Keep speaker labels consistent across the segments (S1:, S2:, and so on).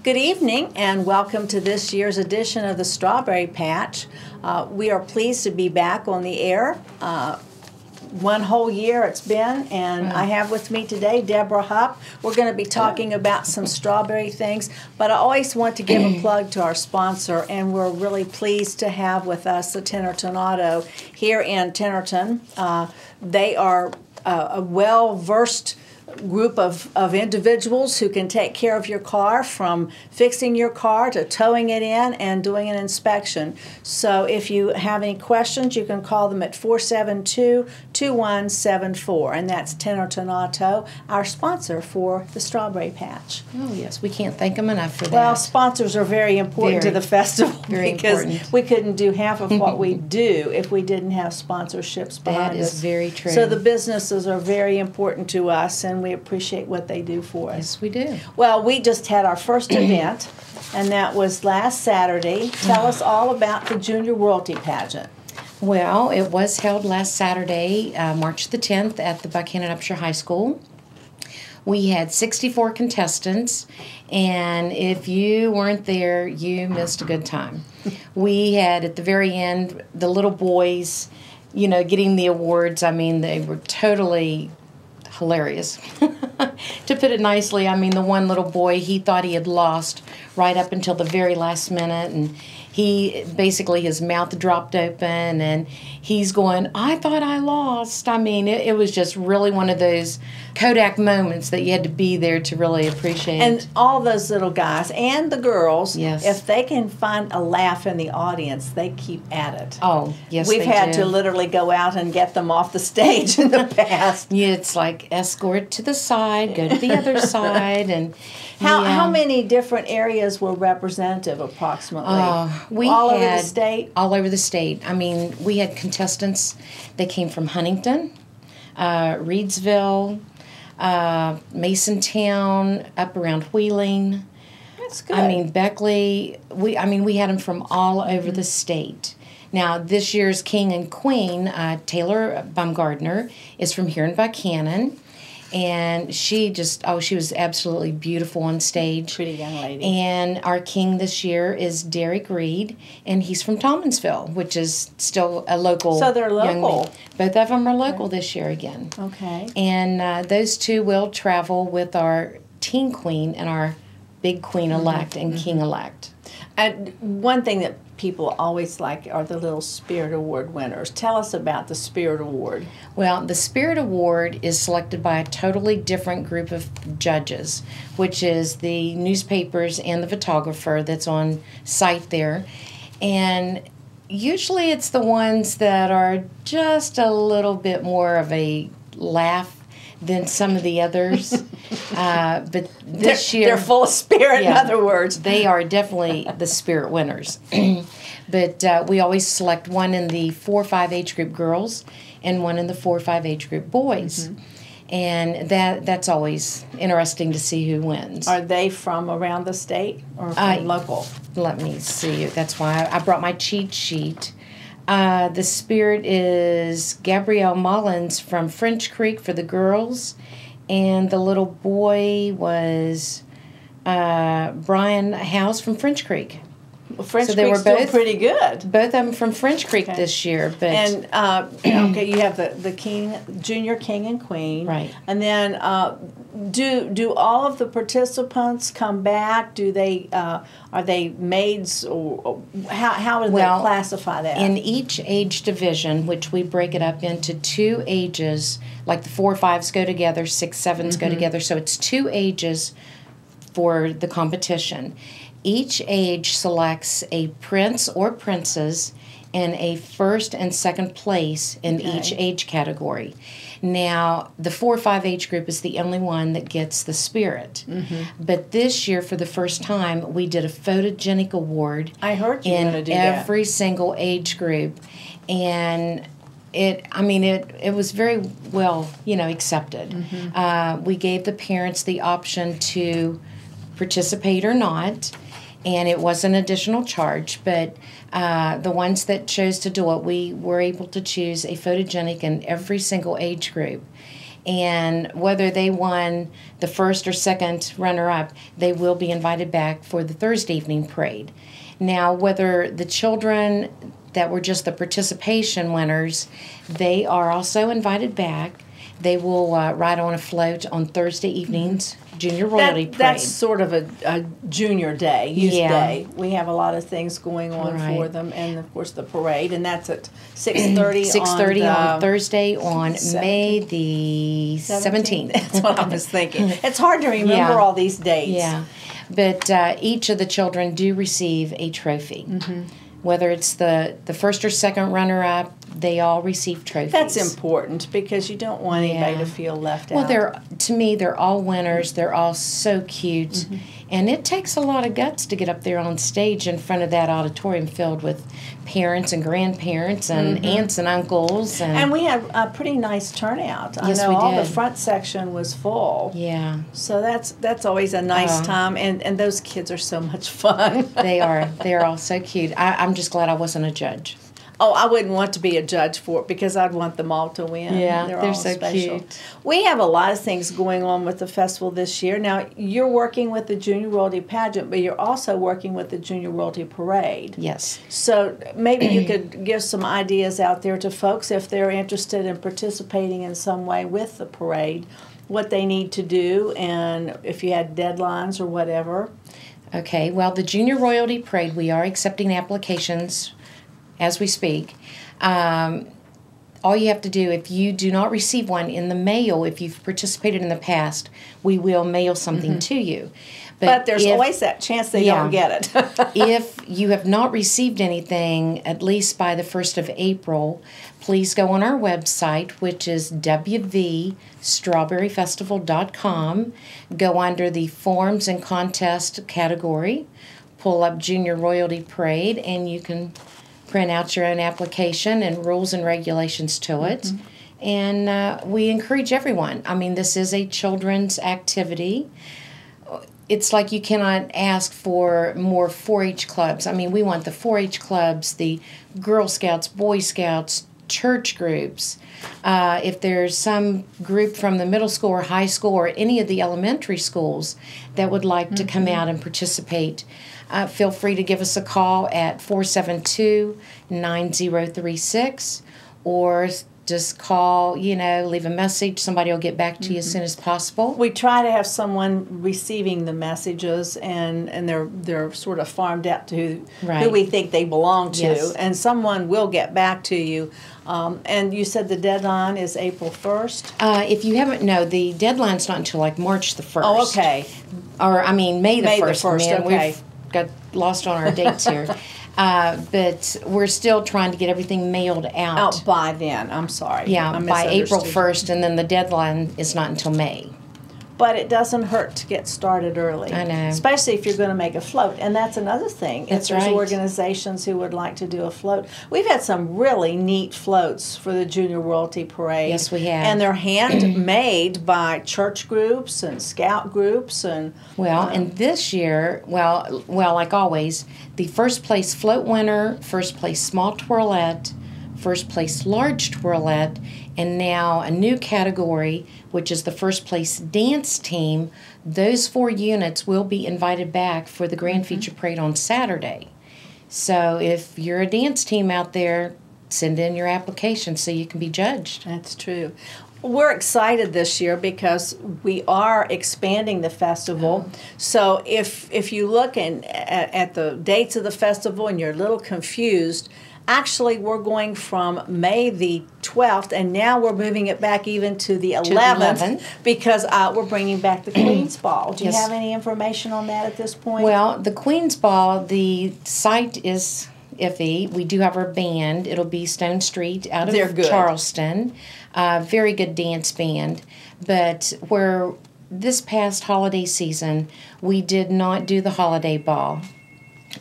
S1: Good evening and welcome to this year's edition of the Strawberry Patch. We are pleased to be back on the air. One whole year it's been, and I have with me today Deborah Hupp. We're going to be talking about some strawberry things, but I always want to give a plug to our sponsor, and we're really pleased to have with us the Tennerton Auto here in Tennerton. They are a well-versed group of individuals who can take care of your car, from fixing your car to towing it in and doing an inspection. So if you have any questions, you can call them at 472-2174, and that's Tennerton Auto, our sponsor for the Strawberry Patch.
S2: Oh yes, we can't thank them enough for that.
S1: Well, sponsors are very important to the festival because
S2: important.
S1: We couldn't do half of what we do if we didn't have sponsorships behind us.
S2: That is very true.
S1: So the businesses are very important to us, and we appreciate what they do for us.
S2: Yes, we do.
S1: Well, we just had our first event, and that was last Saturday. Tell us all about the Junior Royalty Pageant.
S2: Well, it was held last Saturday, March the 10th, at the Buchanan Upshur High School. We had 64 contestants, and if you weren't there, you missed a good time. We had, at the very end, the little boys, getting the awards. I mean, they were totally hilarious. To put it nicely, I mean, the one little boy, he thought he had lost right up until the very last minute, and his mouth dropped open, and he's going, I thought I lost. I mean, it was just really one of those Kodak moments that you had to be there to really appreciate.
S1: And all those little guys and the girls,
S2: yes,
S1: if they can find a laugh in the audience, they keep at it.
S2: Oh, yes,
S1: We've had to literally go out and get them off the stage in the past.
S2: Yeah, it's like escort to the side, go to the other side, and
S1: how many different areas were representative approximately? All over the state?
S2: All over the state. I mean, we had contestants that came from Huntington, Reedsville, Masontown, up around Wheeling.
S1: That's good.
S2: I mean, Beckley. We had them from all over the state. Now, this year's King and Queen, Taylor Baumgardner, is from here in Buchanan. And she was absolutely beautiful on stage.
S1: Pretty young lady.
S2: And our king this year is Derek Reed, and he's from Thomansville, which is still a local.
S1: So they're local.
S2: Both of them are local this year again.
S1: Okay.
S2: And those two will travel with our teen queen and our big queen-elect and king-elect.
S1: And one thing that people always like are the little Spirit Award winners. Tell us about the Spirit Award.
S2: Well, the Spirit Award is selected by a totally different group of judges, which is the newspapers and the photographer that's on site there. And usually it's the ones that are just a little bit more of a laugh than some of the others. But this year,
S1: they're full of spirit, in other words.
S2: They are definitely the spirit winners. But we always select one in the 4-5 age group girls and one in the 4-5 age group boys. And that's always interesting to see who wins.
S1: Are they from around the state or from local?
S2: Let me see. That's why I brought my cheat sheet. The spirit is Gabrielle Mullins from French Creek for the girls, and the little boy was Brian House from French Creek.
S1: Well, French Creek's still pretty good.
S2: Both of them from French Creek this year. But
S1: and you have the king, junior king and queen,
S2: right? And
S1: then do all of the participants come back? Do they are they maids, or how do they classify that?
S2: In each age division, which we break it up into 2 ages, like the 4-5s go together, 6-7s go together, so it's 2 ages for the competition. Each age selects a prince or princess and a first and second place in each age category. Now, the 4-5 age group is the only one that gets the spirit. But this year, for the first time, we did a photogenic award.
S1: I heard you were going to do
S2: that. In every single age group. And it was very well, accepted. We gave the parents the option to participate or not. And it was an additional charge, but the ones that chose to do it, we were able to choose a photogenic in every single age group. And whether they won the first or second runner-up, they will be invited back for the Thursday evening parade. Now, whether the children that were just the participation winners, they are also invited back. They will ride on a float on Thursday evenings, Junior Royalty Parade.
S1: That's sort of a junior day, youth day. We have a lot of things going on for them, and of course the parade, and that's at 6:30.
S2: 6:30 on Thursday on May the 17th.
S1: That's what I was thinking. It's hard to remember all these dates.
S2: Yeah, but each of the children do receive a trophy. Whether it's the first or second runner-up, they all receive trophies.
S1: That's important because you don't want anybody to feel left out.
S2: Well, to me, they're all winners. They're all so cute. And it takes a lot of guts to get up there on stage in front of that auditorium filled with parents and grandparents and aunts and uncles.
S1: And we had a pretty nice turnout.
S2: Yes,
S1: I know
S2: we
S1: all
S2: did.
S1: the front section was full.
S2: Yeah.
S1: So that's always a nice time, and those kids are so much fun.
S2: They are. They're all so cute. I'm just glad I wasn't a judge.
S1: Oh, I wouldn't want to be a judge for it because I'd want them all to win.
S2: Yeah, they're
S1: all
S2: so
S1: special.
S2: cute.
S1: We have a lot of things going on with the festival this year. Now, you're working with the Junior Royalty Pageant, but you're also working with the Junior Royalty Parade.
S2: Yes.
S1: So maybe you could give some ideas out there to folks if they're interested in participating in some way with the parade, what they need to do, and if you had deadlines or whatever.
S2: Okay, well, the Junior Royalty Parade, we are accepting applications as we speak. All you have to do, if you do not receive one in the mail, if you've participated in the past, we will mail something to you.
S1: But there's always that chance they don't get it.
S2: If you have not received anything, at least by the 1st of April, please go on our website, which is wvstrawberryfestival.com. Go under the Forms and Contest category, pull up Junior Royalty Parade, and you can print out your own application and rules and regulations to it. And we encourage everyone. I mean, this is a children's activity. It's like you cannot ask for more 4-H clubs. I mean, we want the 4-H clubs, the Girl Scouts, Boy Scouts, church groups. If there's some group from the middle school or high school or any of the elementary schools that would like to come out and participate, feel free to give us a call at 472-9036 or just call, leave a message. Somebody will get back to you as soon as possible.
S1: We try to have someone receiving the messages, and they're sort of farmed out to who we think they belong to, and someone will get back to you. And you said the deadline is April 1st?
S2: If you haven't, no, the deadline's not until like March the 1st.
S1: Oh, okay.
S2: Or, May the 1st.
S1: May the 1st, okay.
S2: We've got lost on our dates here. But we're still trying to get everything mailed out.
S1: By then, I'm sorry.
S2: Yeah, by April 1st, and then the deadline is not until May.
S1: But it doesn't hurt to get started early.
S2: I know.
S1: Especially if you're going to make a float. And that's another thing.
S2: That's
S1: if there's
S2: right.
S1: organizations who would like to do a float. We've had some really neat floats for the Junior Royalty Parade.
S2: Yes, we have.
S1: And they're handmade by church groups and scout groups. And
S2: and this year, well, like always, the first place float winner, first place small twirlette, first place large twirlette, and now a new category, which is the first place dance team. Those 4 units will be invited back for the Grand Feature Parade on Saturday. So if you're a dance team out there, send in your application so you can be judged.
S1: That's true. We're excited this year because we are expanding the festival. So if you look at the dates of the festival and you're a little confused, actually, we're going from May the 12th, and now we're moving it back even to the 11th because we're bringing back the Queen's Ball. Do you have any information on that at this point?
S2: Well, the Queen's Ball, the site is iffy. We do have our band. It'll be Stone Street out of Charleston. Very good dance band. But where this past holiday season, we did not do the holiday ball.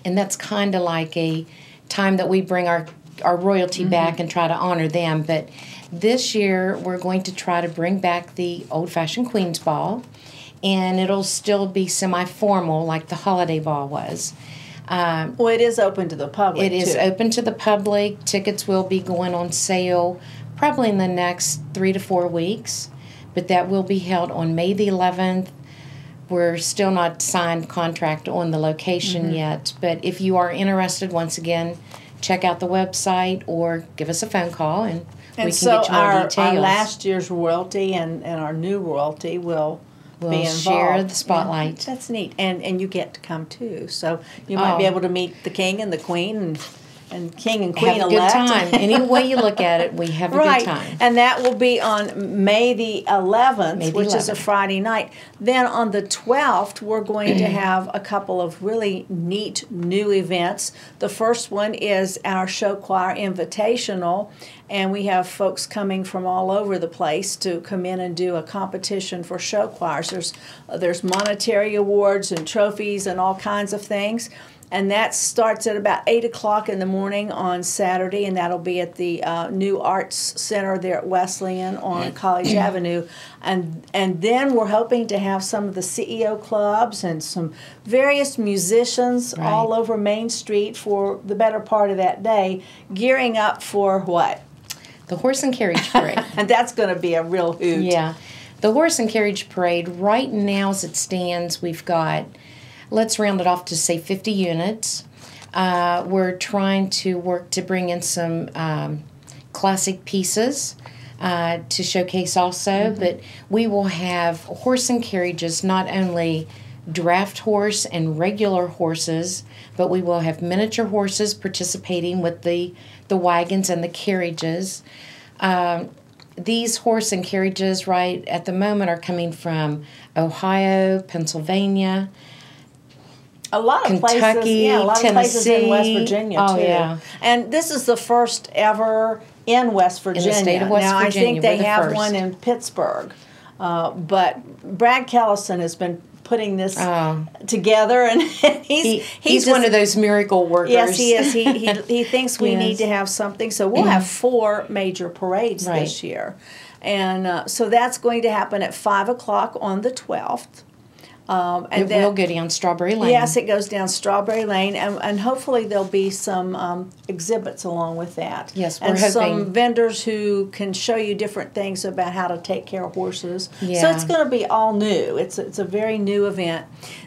S2: And that's kind of like a time that we bring our royalty back and try to honor them. But this year, we're going to try to bring back the old-fashioned Queen's Ball, and it'll still be semi-formal like the holiday ball was.
S1: Well, it is open to the public,
S2: It is open to the public. Tickets will be going on sale probably in the next 3 to 4 weeks. but that will be held on May the 11th. We're still not signed contract on the location yet, but if you are interested, once again, check out the website or give us a phone call and we can
S1: so
S2: get you more details.
S1: Our last year's royalty and our new royalty will be involved.
S2: Share the spotlight.
S1: Yeah, that's neat. And you get to come too. So you might be able to meet the king and the queen and king and queen
S2: have a
S1: elect.
S2: good time. Any way you look at it, we have a good time.
S1: And that will be on May the 11th, which is a Friday night. Then on the 12th, we're going to have a couple of really neat new events. The first one is our show choir invitational, and we have folks coming from all over the place to come in and do a competition for show choirs. There's monetary awards and trophies and all kinds of things. And that starts at about 8 o'clock in the morning on Saturday, and that'll be at the New Arts Center there at Wesleyan on College Avenue. And then we're hoping to have some of the CEO clubs and some various musicians all over Main Street for the better part of that day, gearing up for what?
S2: The Horse and Carriage Parade.
S1: And that's going to be a real hoot.
S2: Yeah. The Horse and Carriage Parade, right now as it stands, we've got... Let's round it off to say 50 units. We're trying to work to bring in some classic pieces to showcase also, but we will have horse and carriages, not only draft horse and regular horses, but we will have miniature horses participating with the wagons and the carriages. These horse and carriages right at the moment are coming from Ohio, Pennsylvania,
S1: a lot of
S2: Kentucky,
S1: places, a lot
S2: Tennessee.
S1: of places in West Virginia too.
S2: Yeah.
S1: And this is the first ever in West Virginia.
S2: In the state of West
S1: now,
S2: Virginia,
S1: I think they have
S2: first.
S1: one in Pittsburgh, but Brad Kellison has been putting this together, and he's
S2: just, one of those miracle workers.
S1: Yes, he is. He thinks we need to have something. So we'll have 4 major parades this year, and so that's going to happen at 5 o'clock on the 12th. And
S2: it will go down Strawberry Lane.
S1: Yes, it goes down Strawberry Lane, and hopefully there'll be some exhibits along with that.
S2: Yes, we're
S1: and
S2: hoping.
S1: Some vendors who can show you different things about how to take care of horses.
S2: Yeah.
S1: So it's going to be all new. It's a very new event.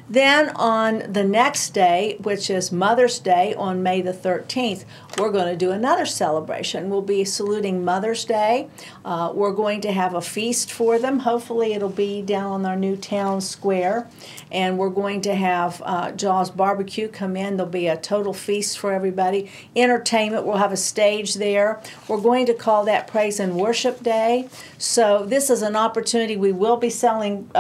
S1: Then on the next day, which is Mother's Day on May the 13th, we're going to do another celebration. We'll be saluting Mother's Day. We're going to have a feast for them. Hopefully it'll be down on our new town square. And we're going to have Jaws Barbecue come in. There'll be a total feast for everybody. Entertainment, we'll have a stage there. We're going to call that Praise and Worship Day. So this is an opportunity. We will be selling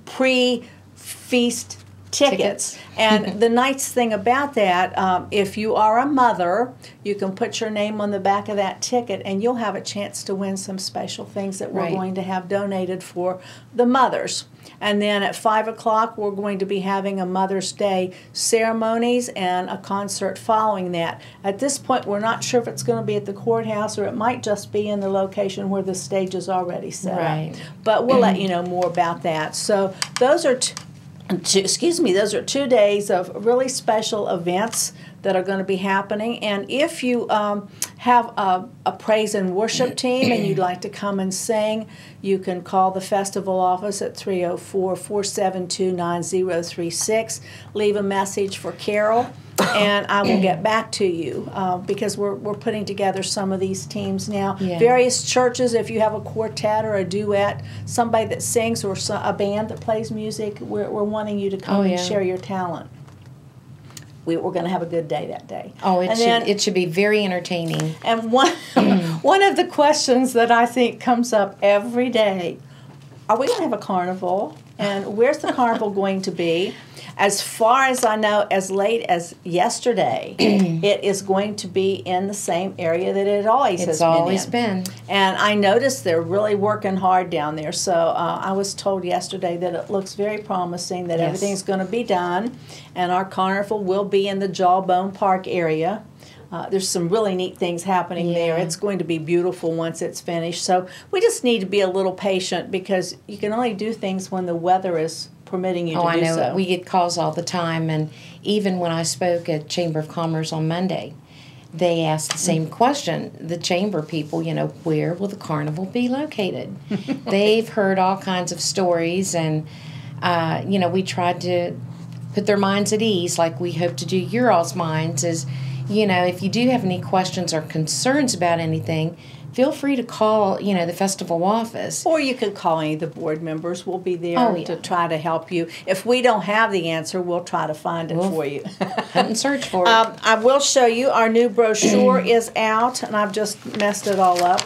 S1: pre-feast tickets. And the nice thing about that, if you are a mother, you can put your name on the back of that ticket and you'll have a chance to win some special things that we're going to have donated for the mothers. And then at 5 o'clock, we're going to be having a Mother's Day ceremonies and a concert following that. At this point, we're not sure if it's going to be at the courthouse or it might just be in the location where the stage is already set up. But we'll let you know more about that. So those are those are 2 days of really special events that are going to be happening. And if you have a praise and worship team and you'd like to come and sing, you can call the festival office at 304-472-9036. Leave a message for Carol, and I will get back to you because we're putting together some of these teams now.
S2: Yeah.
S1: Various churches, if you have a quartet or a duet, somebody that sings or a band that plays music, we're wanting you to come and share your talent. We're going to have a good day that day.
S2: Oh, it should be very entertaining.
S1: And one of the questions that I think comes up every day, are we going to have a carnival? And where's the carnival going to be? As far as I know, as late as yesterday, it is going to be in the same area that it always has been. It's always
S2: been.
S1: And I noticed they're really working hard down there. So I was told yesterday that it looks very promising, that everything's going to be done. And our carnival will be in the Jawbone Park area. There's some really neat things happening there. It's going to be beautiful once it's finished. So we just need to be a little patient because you can only do things when the weather is permitting you to do so.
S2: I know. We get calls all the time, and even when I spoke at Chamber of Commerce on Monday, they asked the same question. The chamber people, where will the carnival be located? They've heard all kinds of stories, and, we tried to put their minds at ease, like we hope to do your all's minds, is, if you do have any questions or concerns about anything, feel free to call, the festival office.
S1: Or you can call any of the board members. We'll be there
S2: Oh, yeah.
S1: to try to help you. If we don't have the answer, we'll try to find it for you.
S2: Hunt and search for it.
S1: I will show you our new brochure is out, and I've just messed it all up.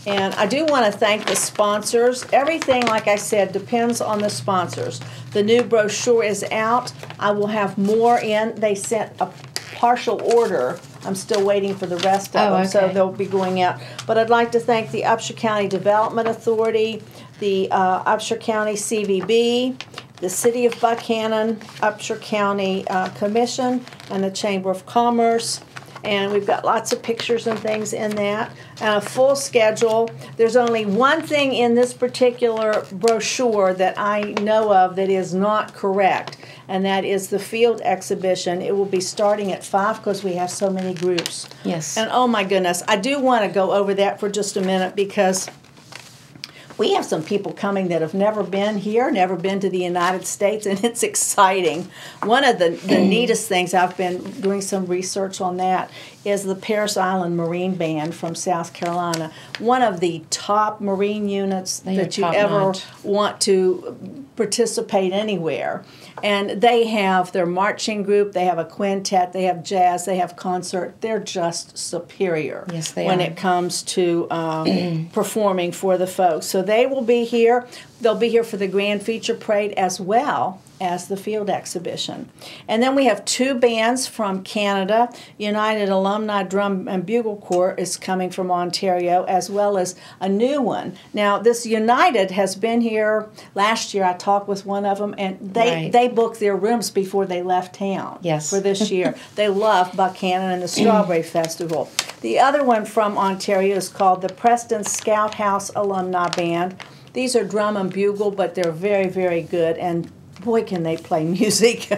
S1: And I do want to thank the sponsors. Everything, like I said, depends on the sponsors. The new brochure is out. I will have more in. They sent a partial order. I'm still waiting for the rest of them, so they'll be going out. But I'd like to thank the Upshur County Development Authority, the Upshur County CVB, the City of Buckhannon, Upshur County Commission, and the Chamber of Commerce. And we've got lots of pictures and things in that, and a full schedule. There's only one thing in this particular brochure that I know of that is not correct, and that is the field exhibition. It will be starting at 5 because we have so many groups.
S2: Yes.
S1: And oh my goodness, I do want to go over that for just a minute because we have some people coming that have never been here, never been to the United States, and it's exciting. One of the neatest things, I've been doing some research on that, is the Parris Island Marine Band from South Carolina. One of the top Marine units that you ever want to participate anywhere. And they have their marching group, they have a quintet, they have jazz, they have concert. They're just superior when it comes to performing for the folks. So they will be here. They'll be here for the Grand Feature Parade as well as the field exhibition. And then we have 2 bands from Canada. United Alumni Drum and Bugle Corps is coming from Ontario, as well as a new one. Now, this United has been here last year. I talked with one of them, and they booked their rooms before they left town for this year. They love Buckhannon and the Strawberry Festival. The other one from Ontario is called the Preston Scout House Alumni Band. These are drum and bugle, but they're very, very good, and boy, can they play music.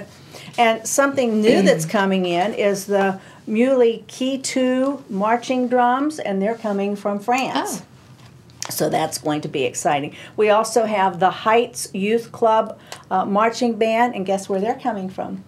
S1: And something new that's coming in is the Muley Key 2 marching drums, and they're coming from France. So that's going to be exciting. We also have the Heights Youth Club marching band, and guess where they're coming from?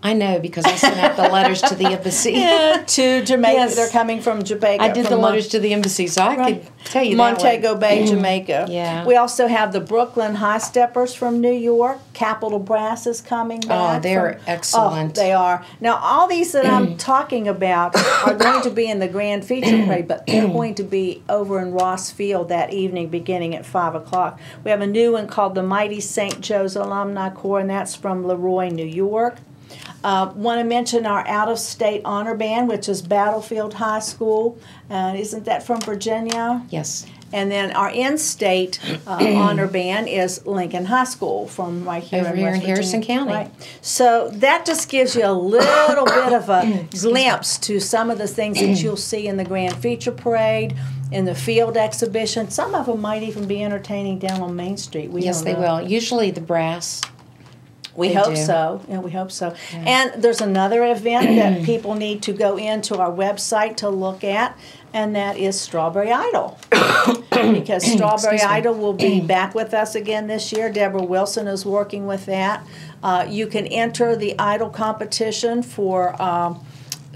S2: I know, because I sent out the letters to the embassy.
S1: To Jamaica. Yes. They're coming from Jamaica.
S2: I did the letters to the embassy, so I could tell you
S1: Montego Bay, Jamaica.
S2: Yeah.
S1: We also have the Brooklyn High Steppers from New York. Capitol Brass is coming back.
S2: Oh, they're excellent.
S1: Oh, they are. Now, all these that I'm talking about are going to be in the Grand Feature Parade, but they're going to be over in Ross Field that evening beginning at 5 o'clock. We have a new one called the Mighty St. Joe's Alumni Corps, and that's from Leroy, New York. Want to mention our out-of-state honor band, which is Battlefield High School. Isn't that from Virginia?
S2: Yes.
S1: And then our in-state honor band is Lincoln High School from right here
S2: over
S1: in
S2: here
S1: West
S2: in Harrison
S1: Virginia.
S2: County.
S1: Right. So that just gives you a little bit of a glimpse to some of the things that you'll see in the Grand Feature Parade, in the field exhibition. Some of them might even be entertaining down on Main Street.
S2: Yes, they will. Usually the brass.
S1: We hope so. Yeah, we hope so. Yeah. And there's another event that people need to go into our website to look at, and that is Strawberry Idol. Because Strawberry Idol will be back with us again this year. Deborah Wilson is working with that. You can enter the Idol competition for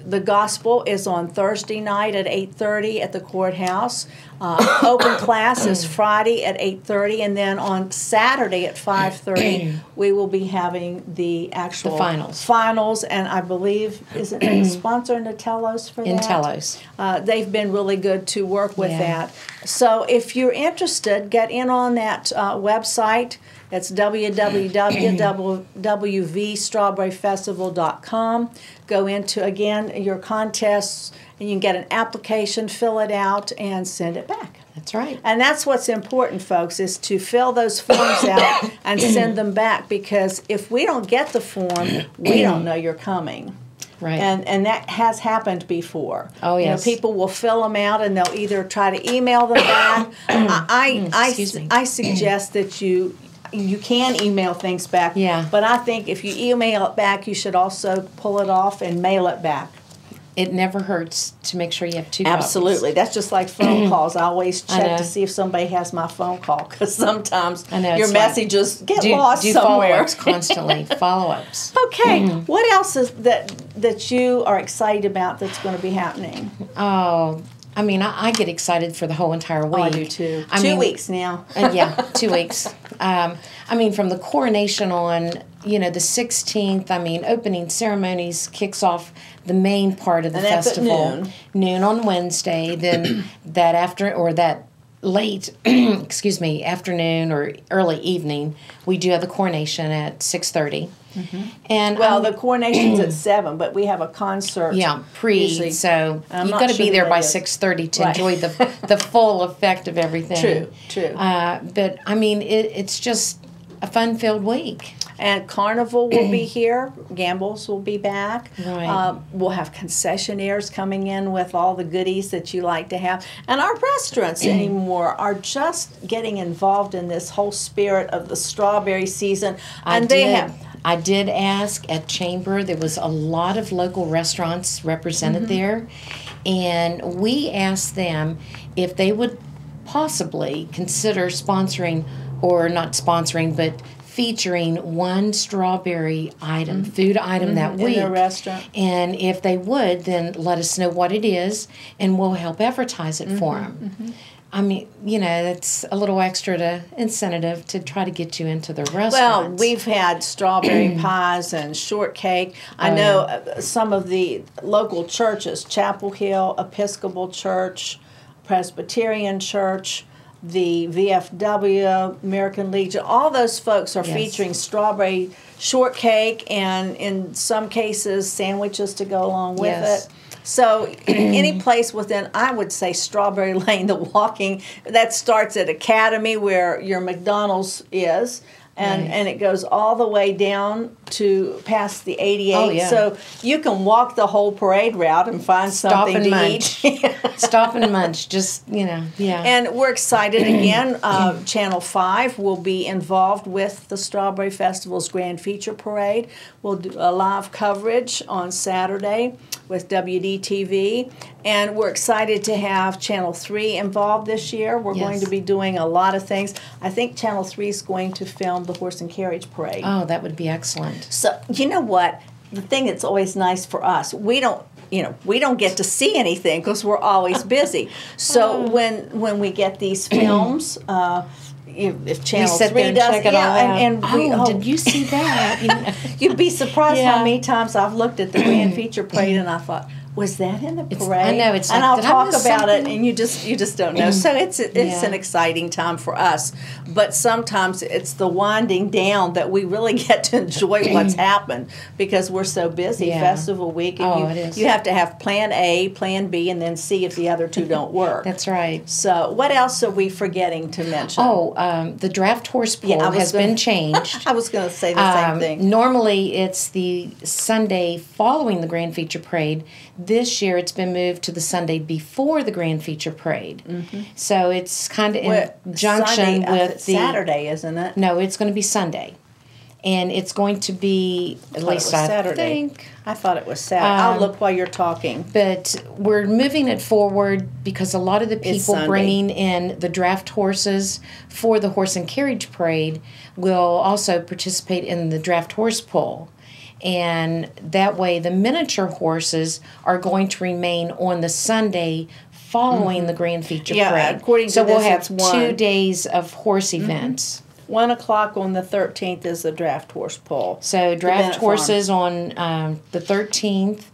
S1: the gospel is on Thursday night at 8:30 at the courthouse. Open class is Friday at 8:30, and then on Saturday at 5:30 we will be having the actual finals. And I believe, is it sponsor Natello's for that?
S2: Natello's.
S1: They've been really good to work with that. So if you're interested, get in on that website. It's www.wvstrawberryfestival.com. Go into, again, your contests, and you can get an application, fill it out, and send it back.
S2: That's right.
S1: And that's what's important, folks, is to fill those forms out and send them back, because if we don't get the form, we don't know you're coming.
S2: Right.
S1: And that has happened before.
S2: Oh, yes.
S1: People will fill them out, and they'll either try to email them back. I suggest that you can email things back.
S2: Yeah.
S1: But I think if you email it back, you should also pull it off and mail it back.
S2: it never hurts to make sure you have 2
S1: Absolutely.
S2: copies.
S1: That's just like phone calls. I always
S2: I
S1: check
S2: know.
S1: to see if somebody has my phone call, because sometimes
S2: I know,
S1: your
S2: it's like,
S1: messages get lost
S2: do
S1: somewhere.
S2: follow-ups constantly. Follow-ups.
S1: Okay. What else is that you are excited about that's going to be happening?
S2: Oh, I mean, I get excited for the whole entire week.
S1: Oh, I do too.
S2: I
S1: 2
S2: mean,
S1: weeks now.
S2: Yeah, 2 weeks. I mean, from the coronation on, the 16th, I mean, opening ceremonies kicks off the main part of the
S1: And that's at
S2: festival. Noon on Wednesday. Then that late, excuse me, afternoon or early evening, we do have the coronation at 6:30. And
S1: Well, the coronation's at 7, but we have a concert.
S2: pre. So
S1: I'm
S2: you've
S1: not
S2: got to
S1: sure
S2: be there
S1: who
S2: by
S1: that is.
S2: 6:30 to
S1: Right.
S2: enjoy the full effect of everything.
S1: True.
S2: But I mean, it's just a fun-filled week.
S1: And Carnival will be here. Gambles will be back.
S2: Right.
S1: We'll have concessionaires coming in with all the goodies that you like to have. And our restaurants anymore are just getting involved in this whole spirit of the strawberry season. And
S2: I did ask at Chamber. There was a lot of local restaurants represented there, and we asked them if they would possibly consider sponsoring, or not sponsoring, but featuring one strawberry item, food item that week.
S1: in their restaurant.
S2: And if they would, then let us know what it is, and we'll help advertise it for them. I mean, that's a little extra incentive to try to get you into the restaurants.
S1: Well, we've had strawberry pies and shortcake. I know some of the local churches, Chapel Hill Episcopal Church, Presbyterian Church, the VFW, American Legion, all those folks are featuring strawberry shortcake and, in some cases, sandwiches to go along with it. So any place within, I would say, Strawberry Lane, the walking, that starts at Academy where your McDonald's is, and it goes all the way down to past the 88.
S2: Oh, yeah.
S1: So you can walk the whole parade route and find something to eat.
S2: Stop and munch, just, yeah.
S1: And we're excited again. Channel 5 will be involved with the Strawberry Festival's Grand Feature Parade. We'll do a live coverage on Saturday with WDTV. And we're excited to have Channel 3 involved this year. We're going to be doing a lot of things. I think Channel 3 is going to film the Horse and Carriage Parade.
S2: Oh, that would be excellent.
S1: So, you know what? The thing that's always nice for us, we don't get to see anything because we're always busy. So when we get these films, if Channel 3 does,
S2: did you see that?
S1: You'd be surprised how many times I've looked at the Grand Feature Parade and I thought, was that in the parade?
S2: I know, it's
S1: and
S2: like,
S1: I'll
S2: did I
S1: talk
S2: miss
S1: about
S2: something?
S1: it, and you just don't know. So it's an exciting time for us, but sometimes it's the winding down that we really get to enjoy what's happened because we're so busy. Festival week, and you have to have Plan A, Plan B, and then see if the other two don't work.
S2: That's right.
S1: So what else are we forgetting to mention?
S2: The draft horse poll has been changed.
S1: I was going to say the same thing.
S2: Normally, it's the Sunday following the Grand Feature Parade. This year, it's been moved to the Sunday before the Grand Feature Parade. So it's kind of in junction with the
S1: Saturday, isn't it?
S2: No, it's going to be Sunday, and it's going to be at least I think.
S1: I thought it was Saturday. I'll look while you're talking.
S2: But we're moving it forward because a lot of the people bringing in the draft horses for the Horse and Carriage Parade will also participate in the draft horse poll. And that way the miniature horses are going to remain on the Sunday following the Grand Feature Parade.
S1: According to
S2: so we'll
S1: this,
S2: have 2 days of horse events.
S1: 1 o'clock on the 13th is the draft horse poll.
S2: So draft horses on the 13th,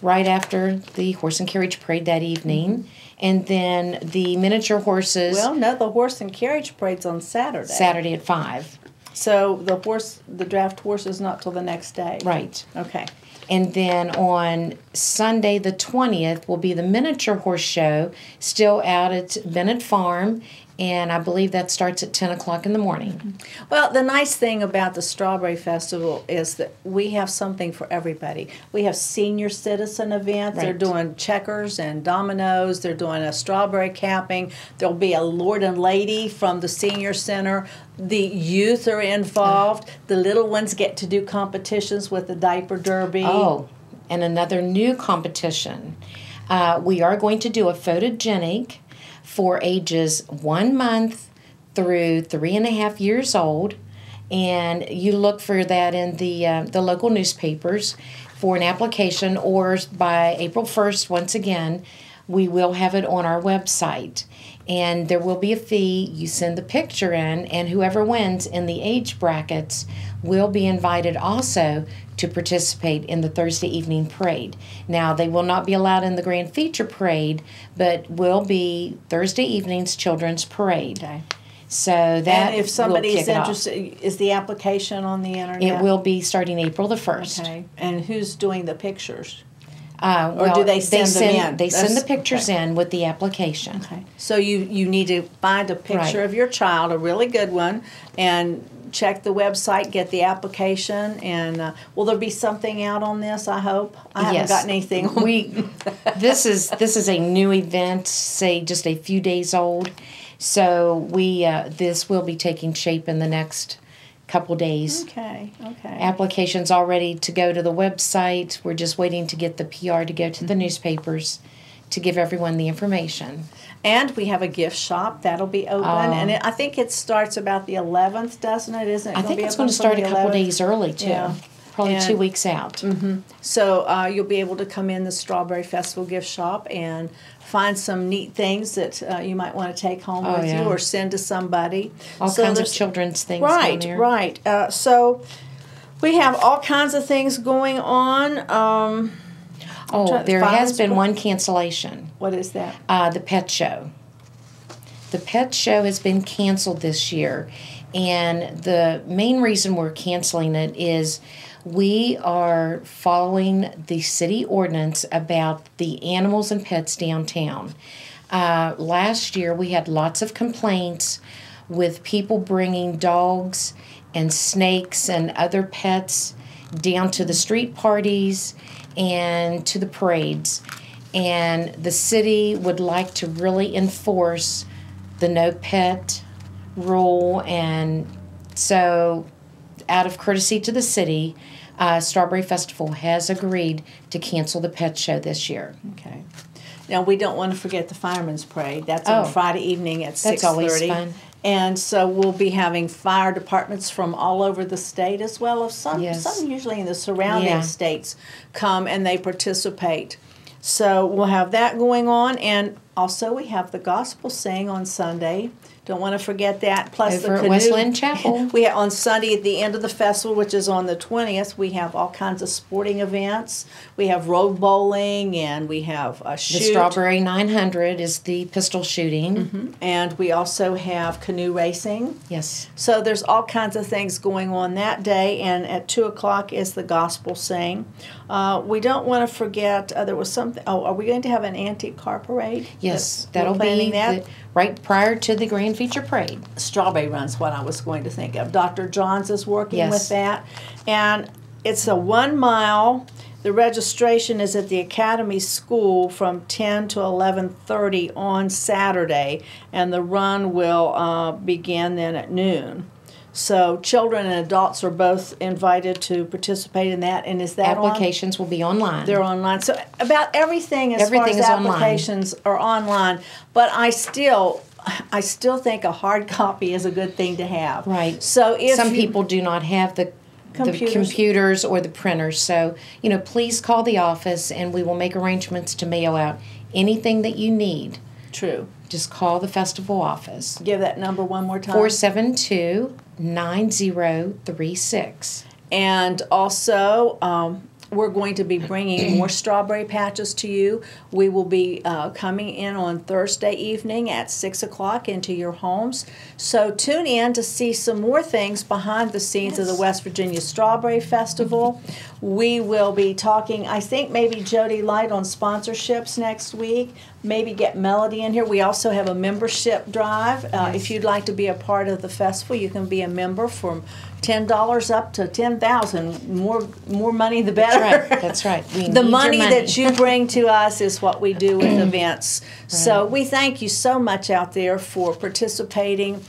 S2: right after the Horse and Carriage Parade that evening. And then the miniature horses...
S1: Well, no, the Horse and Carriage Parade's on Saturday.
S2: Saturday at 5.
S1: So the draft horse is not till the next day.
S2: Right.
S1: Okay.
S2: And then on Sunday the 20th will be the miniature horse show, still out at Bennett Farm, and I believe that starts at 10 o'clock in the morning.
S1: Well, the nice thing about the Strawberry Festival is that we have something for everybody. We have senior citizen events. Right. They're doing checkers and dominoes. They're doing a strawberry capping. There'll be a Lord and Lady from the senior center. The youth are involved. The little ones get to do competitions with the diaper derby.
S2: Oh, and another new competition. We are going to do a photogenic for ages 1 month through 3.5 years old, and you look for that in the local newspapers for an application, or by April 1st, once again, we will have it on our website. And there will be a fee. You send the picture in, and whoever wins in the age brackets will be invited also to participate in the Thursday evening parade. Now, they will not be allowed in the grand feature parade, but will be Thursday evening's children's parade.
S1: Okay.
S2: So that,
S1: and if somebody
S2: will
S1: is
S2: kick it
S1: interested, is the application on the internet?
S2: It will be starting April the 1st.
S1: Okay. And who's doing the pictures?
S2: Well,
S1: do they send them in?
S2: They send the pictures in with the application.
S1: Okay. So you need to find a picture of your child, a really good one, and check the website, get the application, and will there be something out on this, I hope? I haven't gotten anything.
S2: This is a new event, say just a few days old. So this will be taking shape in the next couple days.
S1: Okay.
S2: Applications all ready to go to the website. We're just waiting to get the PR to go to the newspapers to give everyone the information.
S1: And we have a gift shop that'll be open, and I think it starts about the 11th, doesn't it? Isn't it?
S2: I think it's going to start a couple days early too.
S1: Yeah.
S2: Probably 2 weeks out.
S1: Mm-hmm. So you'll be able to come in the Strawberry Festival gift shop and find some neat things that you might want to take home with you or send to somebody.
S2: All kinds of children's things
S1: right,
S2: down there.
S1: Right. So we have all kinds of things going on.
S2: There has been one cancellation.
S1: What is that?
S2: The pet show. The pet show has been canceled this year. And the main reason we're canceling it is we are following the city ordinance about the animals and pets downtown. Last year we had lots of complaints with people bringing dogs and snakes and other pets down to the street parties and to the parades. And the city would like to really enforce the no pet rule, and so out of courtesy to the city, Strawberry Festival has agreed to cancel the pet show this year.
S1: Okay. Now, we don't want to forget the Fireman's Parade. That's on Friday evening at 6:30.
S2: That's always fun.
S1: And so we'll be having fire departments from all over the state, as well as some usually in the surrounding states come and they participate. So we'll have that going on, and also we have the gospel sing on Sunday. Don't want to forget that. Plus
S2: over
S1: the
S2: at
S1: canoe.
S2: Westland Chapel.
S1: We have on Sunday at the end of the festival, which is on the 20th. We have all kinds of sporting events. We have road bowling, and we have a shoot.
S2: The Strawberry 900 is the pistol shooting,
S1: and we also have canoe racing.
S2: Yes.
S1: So there's all kinds of things going on that day, and at 2:00 is the gospel sing. We don't want to forget there was something. Oh, are we going to have an antique car parade?
S2: Yes, that'll be right prior to the grand feature parade.
S1: Strawberry Run's what I was going to think of. Dr. Johns is working with that, and it's a 1 mile. The registration is at the Academy School from 10 to 11:30 on Saturday, and the run will begin then at noon. So children and adults are both invited to participate in that. And is that
S2: applications will be online?
S1: They're online. So about everything as far as applications are online. But I still think a hard copy is a good thing to have.
S2: Right.
S1: So if
S2: some people do not have the computers or the printers, so please call the office and we will make arrangements to mail out anything that you need.
S1: True.
S2: Just call the festival office.
S1: Give that number one more time.
S2: 472-9036.
S1: And also, we're going to be bringing more strawberry patches to you. We will be coming in on Thursday evening at 6:00 into your homes. So tune in to see some more things behind the scenes of the West Virginia Strawberry Festival. We will be talking, I think, maybe Jody Light on sponsorships next week. Maybe get Melody in here. We also have a membership drive. If you'd like to be a part of the festival, you can be a member from $10 up to $10,000. More money, the better.
S2: That's right.
S1: The money that you bring to us is what we do with events. So we thank you so much out there for participating,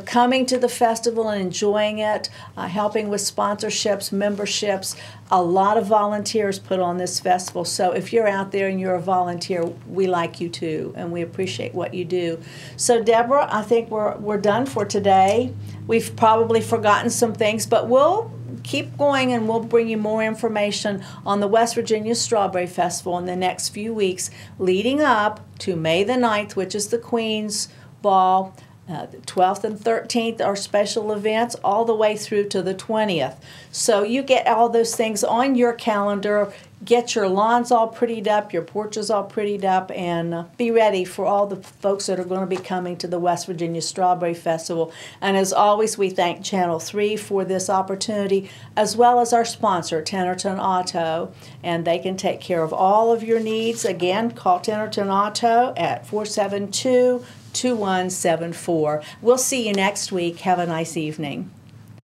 S1: coming to the festival and enjoying it, helping with sponsorships, memberships. a lot of volunteers put on this festival. So if you're out there and you're a volunteer, we like you too, and we appreciate what you do. So Deborah, I think we're done for today. We've probably forgotten some things, but we'll keep going and we'll bring you more information on the West Virginia Strawberry Festival in the next few weeks leading up to May the 9th, which is the Queen's Ball. The 12th and 13th are special events all the way through to the 20th. So you get all those things on your calendar, get your lawns all prettied up, your porches all prettied up, and be ready for all the folks that are going to be coming to the West Virginia Strawberry Festival. And as always, we thank Channel 3 for this opportunity, as well as our sponsor, Tennerton Auto, and they can take care of all of your needs. Again, call Tennerton Auto at 472-2174. We'll see you next week. Have a nice evening.